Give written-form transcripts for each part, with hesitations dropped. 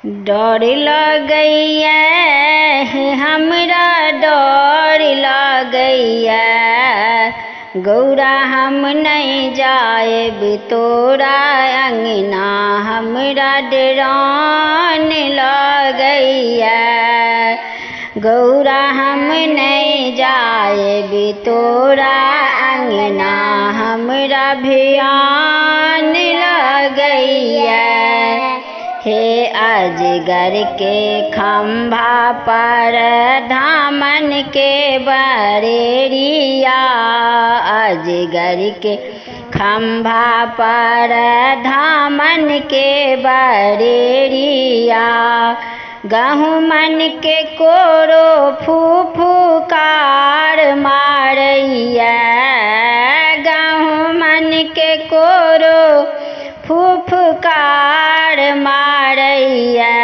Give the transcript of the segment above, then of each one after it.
डर लगैया हे हमरा डर लगैया, गौरा हम नहीं जाएब तोरा अंगना, हमरा डरान लगैया। गौरा हम नहीं जाएब तोरा अंगना, हमरा भियान लगैया। हे अजगर के खंभा पर धामन के बरेरिया, अजगर के खंभा पर धामन के बरेरिया। गहुमन के कोरो फुफुकार मारैया, गहुमन के कोरो फुफकार मारैया।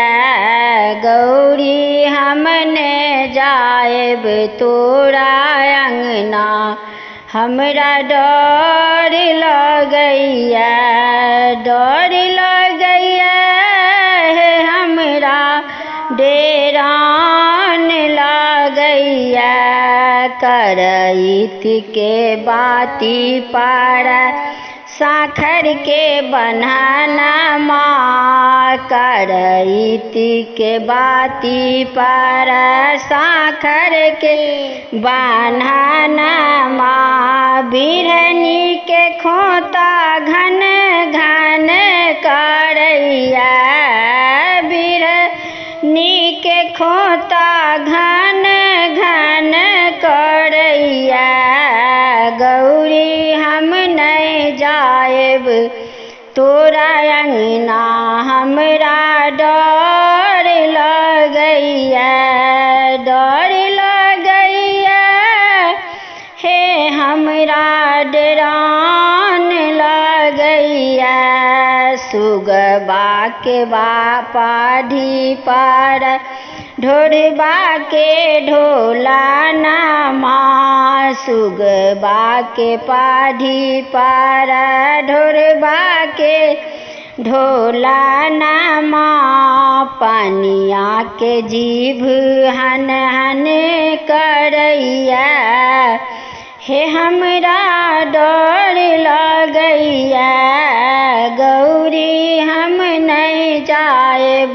गौरी हमने जाएब तोरा अंगना, हमरा डर लगैया। डर लगैया हे हमरा डेरान लगैया। करइत के बाती पर साखर के बनाना माँ, करइत के बाती पर साखर के बनाना माँ। बिरहनी के खोता घन घन करैया, बिरहनी के खोता घन घन करैया। गौरी हम नहीं जाएब तोरा अंगना, हमरा डर लगैया। डर लगैया हे हमरा डरान लगैया। सुगबा के पाढ़ी पर ढोरबा के ढोला नामा, सुगबा के पाढ़ी पर ढोरबा के ढोला नामा। पनिया के जीभ हन हन करैया, हे हमरा डर लगैया। गौरी हम नहीं जाएब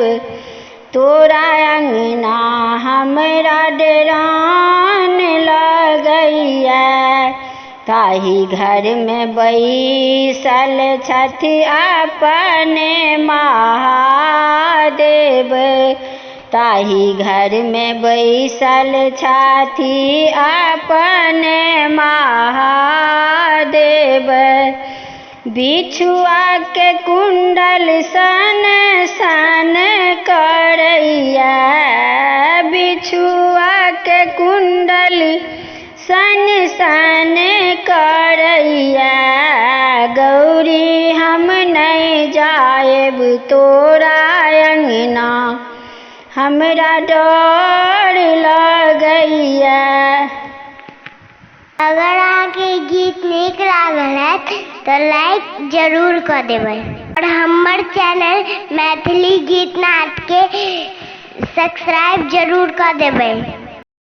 तोरा अंगना, हमरा डरान लगैया। ताही घर में बैसल छथि अपने महादेव, ताही घर में बैसल छथि अपने महादेव। बिछुआ के कुंडल सन सन करैया, बिछुआ के कुंडल सन सन करैया। गौरी हम नहीं जाएब तोरा अंगना, हमरा डर लगैया। अगर आपके गीत नीक लागल है तो लाइक जरूर कर देबै और हमार चैनल मैथिली गीत नाट के सब्सक्राइब जरूर कर देबै।